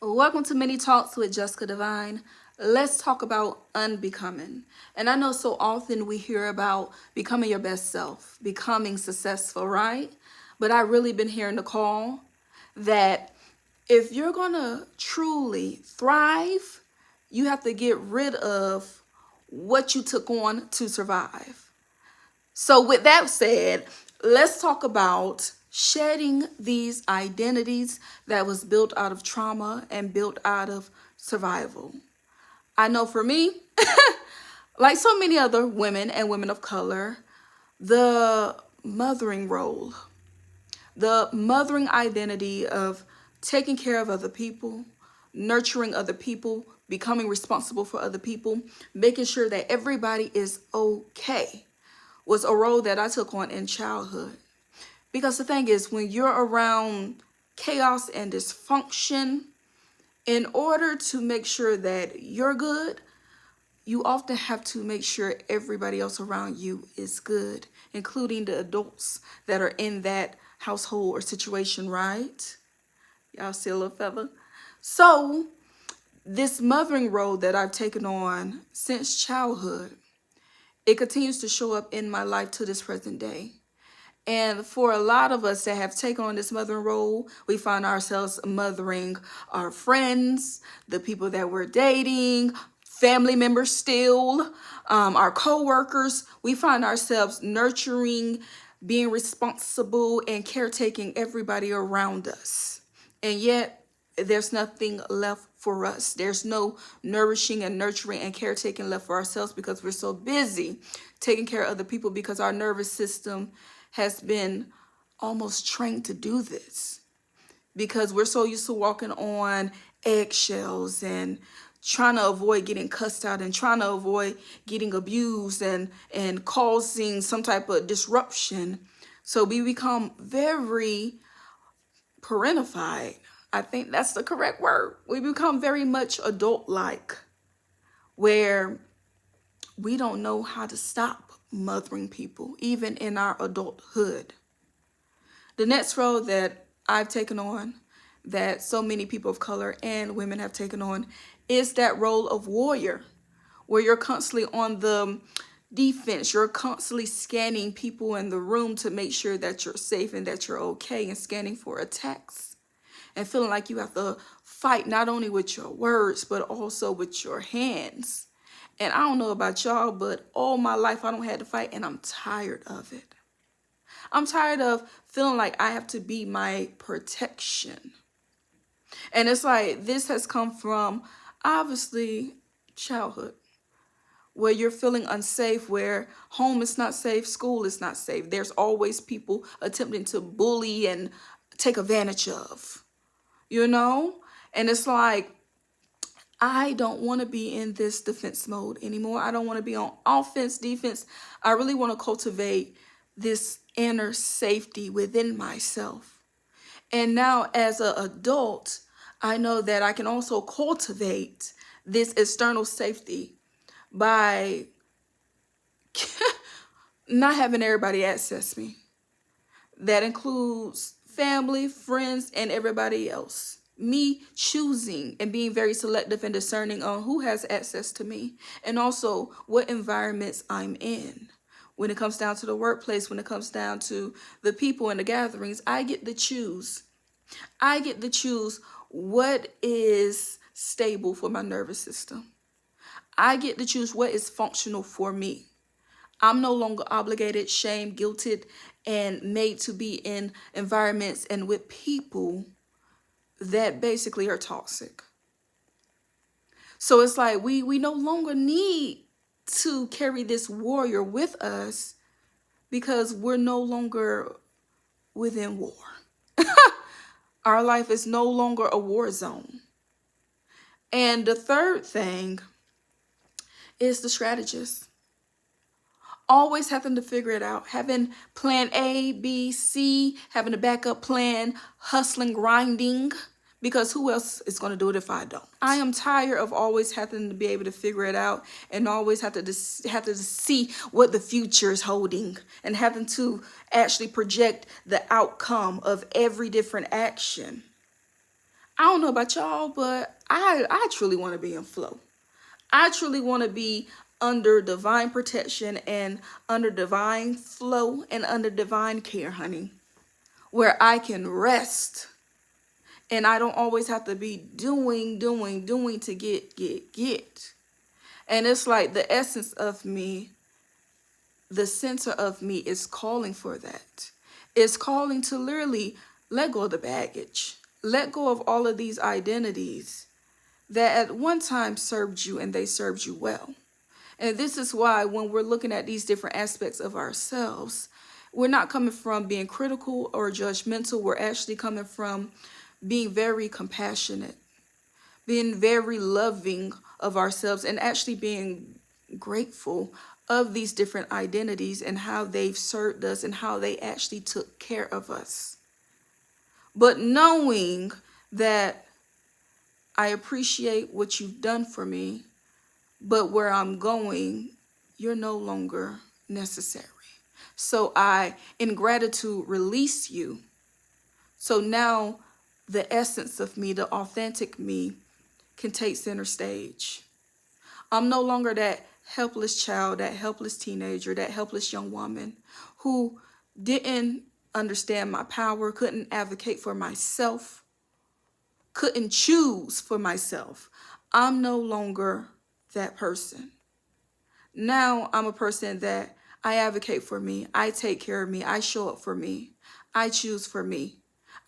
Welcome to Mini Talks with Jessica Divine. Let's talk about unbecoming. And I know so often we hear about becoming your best self, becoming successful, right? But I really been hearing the call that if you're gonna truly thrive, you have to get rid of what you took on to survive. So, with that said, let's talk about shedding these identities that was built out of trauma and built out of survival. I know for me, like so many other women and women of color, the mothering role, the mothering identity of taking care of other people, nurturing other people, becoming responsible for other people, making sure that everybody is okay was a role that I took on in childhood. Because the thing is, when you're around chaos and dysfunction, in order to make sure that you're good, you often have to make sure everybody else around you is good, including the adults that are in that household or situation, right? Y'all see a little feather? So, this mothering role that I've taken on since childhood, it continues to show up in my life to this present day. And for a lot of us that have taken on this mothering role, we find ourselves mothering our friends, the people that we're dating, family members still, our co-workers. We find ourselves nurturing, being responsible, and caretaking everybody around us. And yet, there's nothing left for us. There's no nourishing and nurturing and caretaking left for ourselves because we're so busy taking care of other people because our nervous system has been almost trained to do this because we're so used to walking on eggshells and trying to avoid getting cussed out and trying to avoid getting abused and causing some type of disruption. So we become very parentified. I think that's the correct word. We become very much adult-like, where we don't know how to stop mothering people, even in our adulthood. The next role that I've taken on, that so many people of color and women have taken on, is that role of warrior, where you're constantly on the defense. You're constantly scanning people in the room to make sure that you're safe and that you're okay, and scanning for attacks, and feeling like you have to fight not only with your words, but also with your hands. And I don't know about y'all, but all my life I don't have to fight, and I'm tired of it. I'm tired of feeling like I have to be my protection. And it's like this has come from, obviously, childhood, where you're feeling unsafe, where home is not safe, school is not safe. There's always people attempting to bully and take advantage of, you know? And it's like, I don't want to be in this defense mode anymore. I don't want to be on offense, defense. I really want to cultivate this inner safety within myself. And now, as an adult, I know that I can also cultivate this external safety by not having everybody access me. That includes family, friends, and everybody else. Me choosing and being very selective and discerning on who has access to me, and also what environments I'm in. When it comes down to the workplace, when it comes down to the people and the gatherings, I get to choose. I get to choose what is stable for my nervous system. I get to choose what is functional for me. I'm no longer obligated, shamed, guilted, and made to be in environments and with people that basically are toxic. So it's like we no longer need to carry this warrior with us because we're no longer within war. Our life is no longer a war zone. And the third thing is the strategist. Always having to figure it out, having plan A, B, C, having a backup plan, hustling, grinding, because who else is going to do it if I don't? I am tired of always having to be able to figure it out and always have to see what the future is holding and having to actually project the outcome of every different action. I don't know about y'all, but I truly want to be in flow. I truly want to be under divine protection and under divine flow and under divine care, honey, where I can rest and I don't always have to be doing to get. And it's like the essence of me, the center of me is calling for that. It's calling to literally let go of the baggage, let go of all of these identities that at one time served you and they served you well. And this is why when we're looking at these different aspects of ourselves, we're not coming from being critical or judgmental. We're actually coming from being very compassionate, being very loving of ourselves, and actually being grateful of these different identities and how they've served us and how they actually took care of us. But knowing that I appreciate what you've done for me, but where I'm going, you're no longer necessary. So I, in gratitude, release you. So now the essence of me, the authentic me, can take center stage. I'm no longer that helpless child, that helpless teenager, that helpless young woman who didn't understand my power, couldn't advocate for myself, couldn't choose for myself. I'm no longer that person. Now I'm a person that I advocate for me. I take care of me. I show up for me. I choose for me.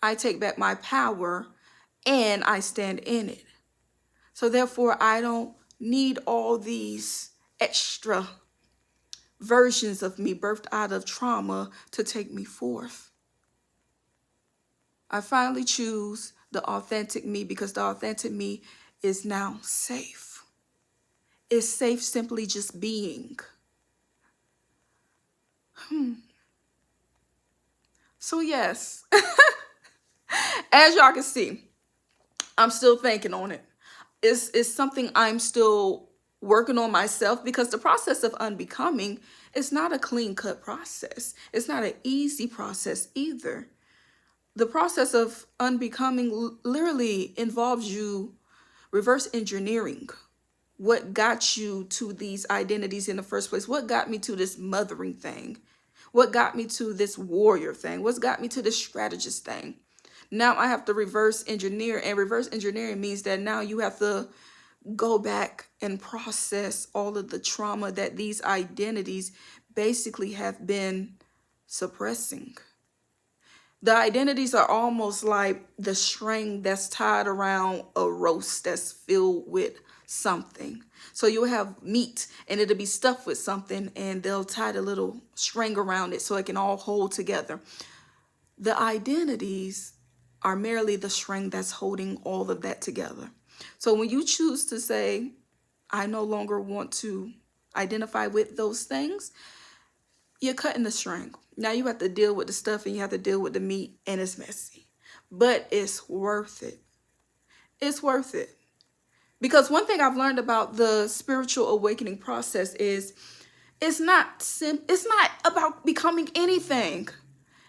I take back my power and I stand in it. So therefore, I don't need all these extra versions of me birthed out of trauma to take me forth. I finally choose the authentic me because the authentic me is now safe. It's safe simply just being. So yes, as y'all can see, I'm still thinking on it. It's something I'm still working on myself because the process of unbecoming is not a clean-cut process. It's not an easy process either. The process of unbecoming literally involves you reverse engineering what got you to these identities in the first place. What got me to this mothering thing? What got me to this warrior thing? What's got me to this strategist thing? Now I have to reverse engineer, and reverse engineering means that now you have to go back and process all of the trauma that these identities basically have been suppressing. The identities are almost like the string that's tied around a roast that's filled with something. So you'll have meat and it'll be stuffed with something and they'll tie the little string around it so it can all hold together. The identities are merely the string that's holding all of that together. So when you choose to say, I no longer want to identify with those things, you're cutting the string. Now you have to deal with the stuff and you have to deal with the meat, and it's messy. But it's worth it. It's worth it. Because one thing I've learned about the spiritual awakening process is it's not about becoming anything.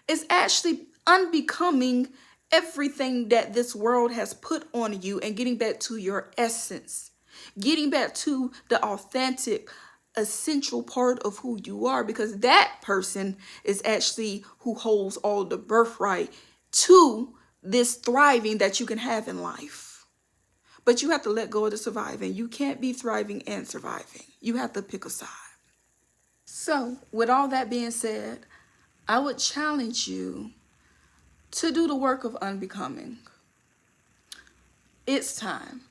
It's actually unbecoming everything that this world has put on you and getting back to your essence. Getting back to the authentic, essential part of who you are, because that person is actually who holds all the birthright to this thriving that you can have in life. But you have to let go of the surviving. You can't be thriving and surviving. You have to pick a side. So with all that being said, I would challenge you to do the work of unbecoming. It's time.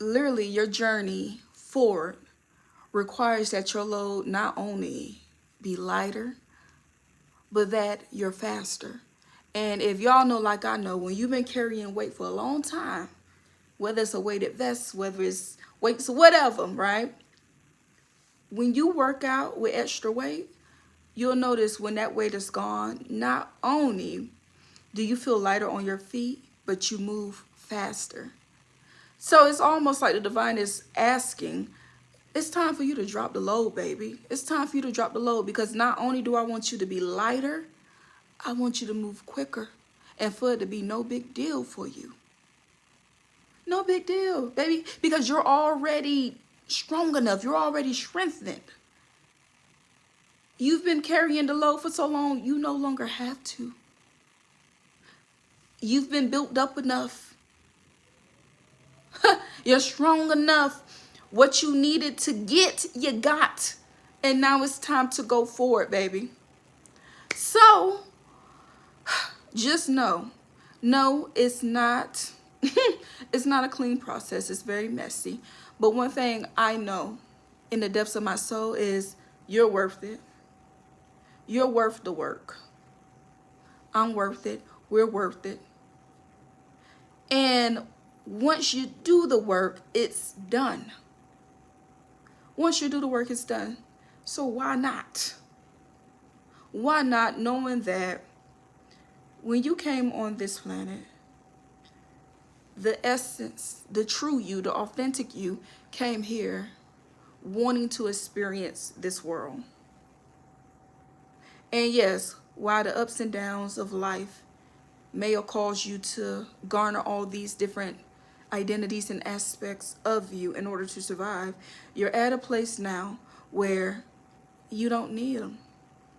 Literally, your journey forward requires that your load not only be lighter, but that you're faster. And if y'all know, like I know, when you've been carrying weight for a long time, whether it's a weighted vest, whether it's weights or whatever, right? When you work out with extra weight, you'll notice when that weight is gone, not only do you feel lighter on your feet, but you move faster. So it's almost like the divine is asking, it's time for you to drop the load, baby. It's time for you to drop the load, because not only do I want you to be lighter, I want you to move quicker and for it to be no big deal for you. No big deal, baby, because you're already strong enough. You're already strengthened. You've been carrying the load for so long, you no longer have to. You've been built up enough. You're strong enough. What you needed to get, you got. And now it's time to go forward, baby. So, just know, no, it's not, it's not a clean process. It's very messy. But one thing I know in the depths of my soul is you're worth it. You're worth the work. I'm worth it. We're worth it. And once you do the work, it's done. Once you do the work, it's done. So why not? Why not, knowing that when you came on this planet, the essence, the true you, the authentic you came here wanting to experience this world. And yes, while the ups and downs of life may have caused you to garner all these different identities and aspects of you in order to survive, you're at a place now where you don't need them.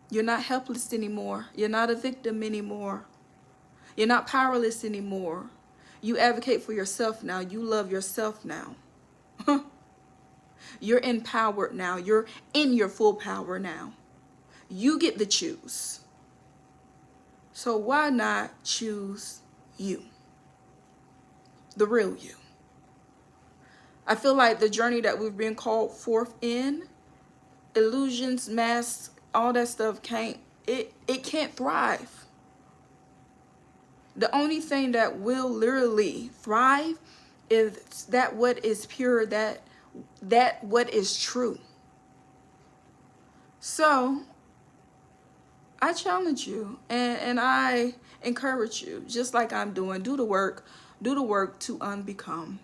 You're not helpless anymore. You're not a victim anymore. You're not powerless anymore. You advocate for yourself now. You love yourself now. You're empowered now. You're in your full power now. You get to choose. So why not choose you? The real you. I feel like the journey that we've been called forth in, illusions, masks, all that stuff can't thrive. The only thing that will literally thrive is that what is pure, that what is true. So I challenge you and I encourage you, just like I'm doing, do the work to unbecome.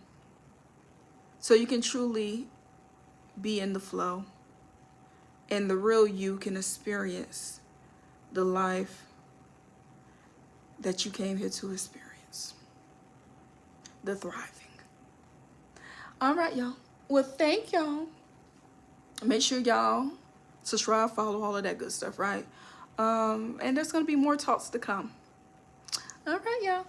So you can truly be in the flow and the real you can experience the life that you came here to experience. The thriving. All right, y'all. Well, thank y'all. Make sure y'all subscribe, follow, all of that good stuff, right? And there's going to be more talks to come. All right, y'all.